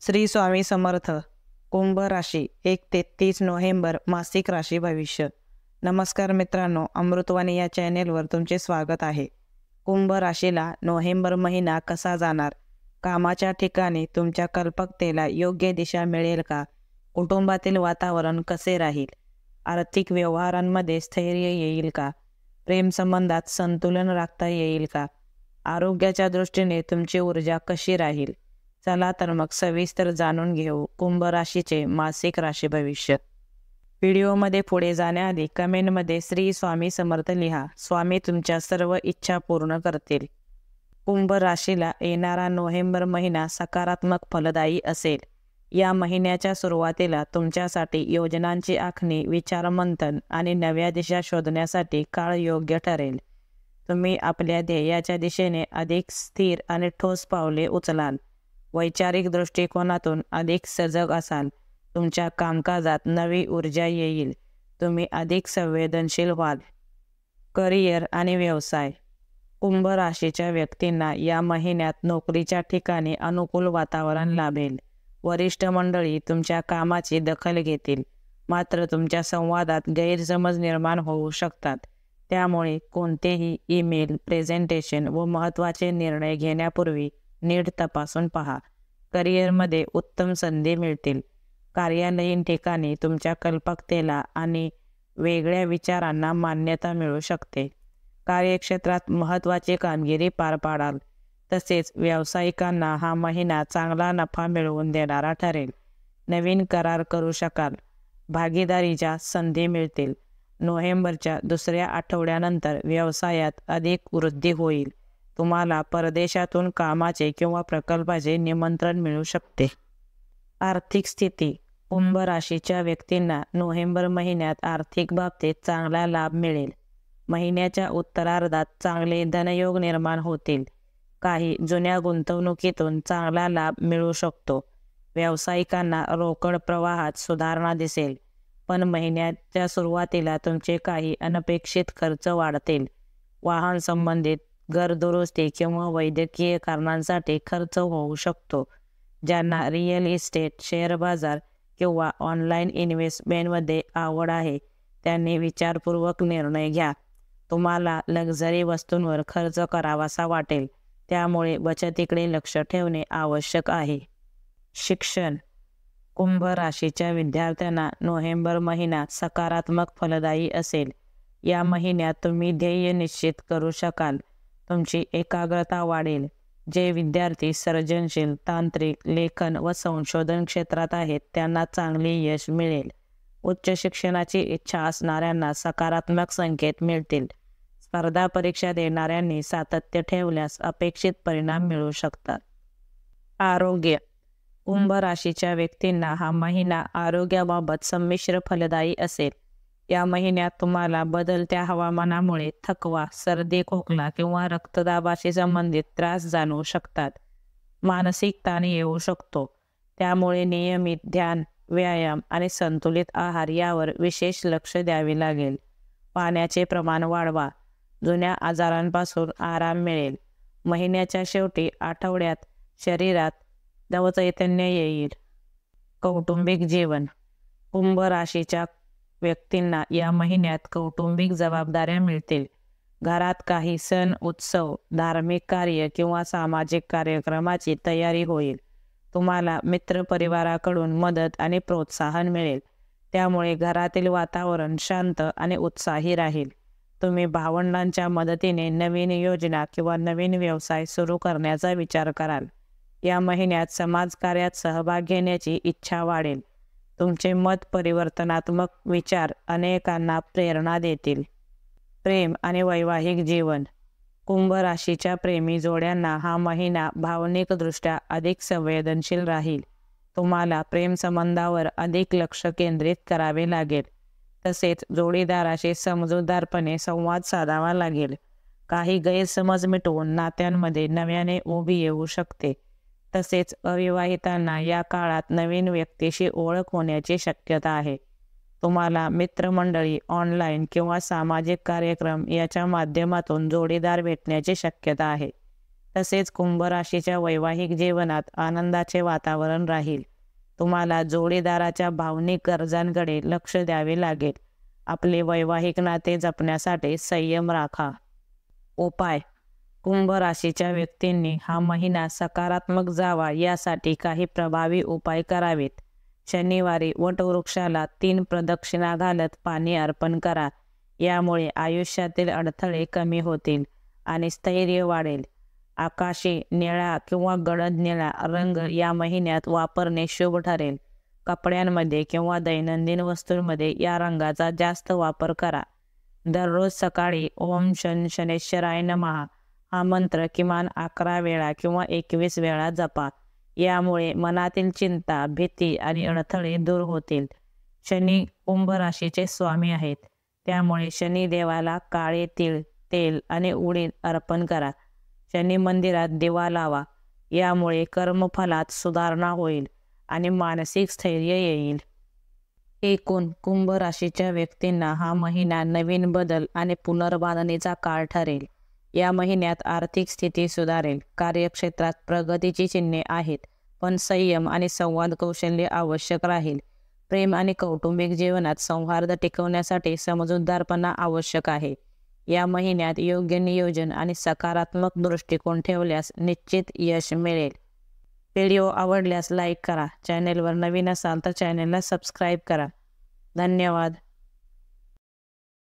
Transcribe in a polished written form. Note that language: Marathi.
श्री स्वामी समर्थ. कुंभ राशी 1 ते 30 नोव्हेंबर मासिक राशी भविष्य. नमस्कार मित्रांनो, अमृतवाणी या चॅनेलवर तुमचे स्वागत आहे. कुंभ राशीला नोव्हेंबर महिना कसा जाणार? कामाच्या ठिकाणी तुमच्या कल्पकतेला योग्य दिशा मिळेल का? कुटुंबातील वातावरण कसे राहील? आर्थिक व्यवहारांमध्ये स्थैर्य येईल का? प्रेमसंबंधात संतुलन राखता येईल का? आरोग्याच्या दृष्टीने तुमची ऊर्जा कशी राहील? चला तर मग सविस्तर जाणून घेऊ कुंभ राशीचे मासिक राशी भविष्य. व्हिडिओमध्ये पुढे जाण्याआधी कमेंटमध्ये श्री स्वामी समर्थ लिहा. स्वामी तुमच्या सर्व इच्छा पूर्ण करतील. कुंभ राशीला येणारा नोव्हेंबर महिना सकारात्मक फलदायी असेल. या महिन्याच्या सुरुवातीला तुमच्यासाठी योजनांची आखणी, विचारमंथन आणि नव्या दिशा शोधण्यासाठी काळ योग्य ठरेल. तुम्ही आपल्या ध्येयाच्या दिशेने अधिक स्थिर आणि ठोस पावले उचलाल. वैचारिक दृष्टिकोनातून अधिक सजग असाल. तुमच्या कामकाजात नवी ऊर्जा येईल. तुम्ही अधिक संवेदनशील व्हाल. करिअर आणि व्यवसाय. कुंभ राशीच्या व्यक्तींना या महिन्यात नोकरीच्या ठिकाणी अनुकूल वातावरण लाभेल. वरिष्ठ मंडळी तुमच्या कामाची दखल घेतील, मात्र तुमच्या संवादात गैरसमज निर्माण होऊ शकतात. त्यामुळे कोणतेही ईमेल, प्रेझेंटेशन व महत्त्वाचे निर्णय घेण्यापूर्वी नीट तपासून पहा. करिअरमध्ये उत्तम संधी मिळतील. कार्यालयीन ठिकाणी तुमच्या कल्पकतेला आणि वेगळ्या विचारांना मान्यता मिळू शकते. कार्यक्षेत्रात महत्त्वाची कामगिरी पार पाडाल. तसेच व्यावसायिकांना हा महिना चांगला नफा मिळवून देणारा ठरेल. नवीन करार करू शकाल. भागीदारीच्या संधी मिळतील. नोव्हेंबरच्या दुसऱ्या आठवड्यानंतर व्यवसायात अधिक वृद्धी होईल. तुम्हाला परदेशातून कामाचे किंवा प्रकल्पाचे निमंत्रण मिळू शकते. आर्थिक स्थिती. कुंभ राशीच्या व्यक्तींना नोव्हेंबर महिन्यात आर्थिक बाबतीत चांगला लाभ मिळेल. महिन्याच्या उत्तरार्धात चांगले धनयोग निर्माण होतील. काही जुन्या गुंतवणुकीतून चांगला लाभ मिळू शकतो. व्यावसायिकांना रोकड प्रवाहात सुधारणा दिसेल, पण महिन्याच्या सुरुवातीला तुमचे काही अनपेक्षित खर्च वाढतील. वाहन संबंधित, घर दुरुस्ती किंवा वैद्यकीय कारणांसाठी खर्च होऊ शकतो. ज्यांना रिअल इस्टेट, शेअर बाजार किंवा ऑनलाईन इन्व्हेस्टमेंटमध्ये आवड आहे त्यांनी विचारपूर्वक निर्णय घ्या. तुम्हाला लक्झरी वस्तूंवर खर्च करावासा वाटेल, त्यामुळे बचतीकडे लक्ष ठेवणे आवश्यक आहे. शिक्षण. कुंभ राशीच्या विद्यार्थ्यांना नोव्हेंबर महिना सकारात्मक फलदायी असेल. या महिन्यात तुम्ही ध्येय निश्चित करू शकाल. तुमची एकाग्रता वाढेल. जे विद्यार्थी सर्जनशील, तांत्रिक, लेखन व संशोधन क्षेत्रात आहेत त्यांना चांगले यश मिळेल. उच्च शिक्षणाची इच्छा असणाऱ्यांना सकारात्मक संकेत मिळतील. स्पर्धा परीक्षा देणाऱ्यांनी सातत्य ठेवल्यास अपेक्षित परिणाम मिळू शकतात. आरोग्य. कुंभ राशीच्या व्यक्तींना हा महिना आरोग्याबाबत संमिश्र फलदायी असेल. या महिन्यात तुम्हाला बदलत्या हवामानामुळे थकवा, सर्दी, खोकला किंवा रक्तदाबाशी संबंधित त्रास जाणवू शकतात. मानसिक ताण येऊ शकतो. त्यामुळे नियमित ध्यान, व्यायाम आणि संतुलित आहार यावर विशेष लक्ष द्यावे लागेल. पाण्याचे प्रमाण वाढवा. जुन्या आजारांपासून आराम मिळेल. महिन्याच्या शेवटी आठवड्यात शरीरात नवचैतन्य येईल. कौटुंबिक जीवन. कुंभ राशीच्या व्यक्तींना या महिन्यात कौटुंबिक जबाबदाऱ्या मिळतील. घरात काही सण, उत्सव, धार्मिक कार्य किंवा सामाजिक कार्यक्रमाची तयारी होईल. तुम्हाला मित्रपरिवाराकडून मदत आणि प्रोत्साहन मिळेल. त्यामुळे घरातील वातावरण शांत आणि उत्साही राहील. तुम्ही भावंडांच्या मदतीने नवीन योजना किंवा नवीन व्यवसाय सुरू करण्याचा विचार कराल. या महिन्यात समाजकार्यात सहभाग घेण्याची इच्छा वाढेल. तुमचे मत परिवर्तनात्मक विचार अनेकांना प्रेरणा देतील. प्रेम आणि वैवाहिक जीवन. कुंभ राशीच्या प्रेमी जोड्यांना हा महिना भावनिकदृष्ट्या अधिक संवेदनशील राहील. तुम्हाला प्रेमसंबंधावर अधिक लक्ष केंद्रित करावे लागेल. तसेच जोडीदाराशी समजूतदारपणे संवाद साधावा लागेल. काही गैरसमज मिटवून नात्यांमध्ये नव्याने उभी येऊ शकते. तसेच अविवाहितांना या काळात नवीन व्यक्तीशी ओळख होण्याची शक्यता आहे. तुम्हाला मित्रमंडळी, ऑनलाईन किंवा सामाजिक कार्यक्रम याच्या माध्यमातून जोडीदार भेटण्याची शक्यता आहे. तसेच कुंभ राशीच्या वैवाहिक जीवनात आनंदाचे वातावरण राहील. तुम्हाला जोडीदाराच्या भावनिक गरजांकडे लक्ष द्यावे लागेल. आपले वैवाहिक नाते जपण्यासाठी संयम राखा. उपाय: कुंभ राशीच्या व्यक्तींनी हा महिना सकारात्मक जावा यासाठी काही प्रभावी उपाय करावेत. शनिवारी वटवृक्षाला 3 प्रदक्षिणा घालत पाणी अर्पण करा. यामुळे आयुष्यातील अडथळे कमी होतील आणि स्थैर्य वाढेल. आकाशी निळा किंवा गडद निळा रंग या महिन्यात वापरणे शुभ ठरेल. कपड्यांमध्ये किंवा दैनंदिन वस्तूंमध्ये या रंगाचा जास्त वापर करा. दररोज सकाळी ओम शन शनेश्वराय नमः हा मंत्र किमान 11 वेळा किंवा 21 वेळा जपा. यामुळे मनातील चिंता, भीती आणि अडथळे दूर होतील. शनी कुंभ राशीचे स्वामी आहेत, त्यामुळे शनिदेवाला काळे तीळ, तेल आणि उडीद अर्पण करा. शनी मंदिरात दिवा लावा. यामुळे कर्मफलात सुधारणा होईल आणि मानसिक स्थैर्य येईल. एकूण कुंभ राशीच्या व्यक्तींना हा महिना नवीन बदल आणि पुनर्बांधणीचा काळ ठरेल. या महिन्यात आर्थिक स्थिती सुधारेल. कार्यक्षेत्रात प्रगतीची चिन्हे आहेत, पण संयम आणि संवाद कौशल्य आवश्यक राहील. प्रेम आणि कौटुंबिक जीवनात सौहार्द टिकवण्यासाठी समजूतदारपणा आवश्यक आहे. या महिन्यात योग्य नियोजन आणि सकारात्मक दृष्टिकोन ठेवल्यास निश्चित यश मिळेल. व्हिडिओ आवडल्यास लाईक करा. चॅनेलवर नवीन असाल तर चॅनेलला सबस्क्राईब करा. धन्यवाद.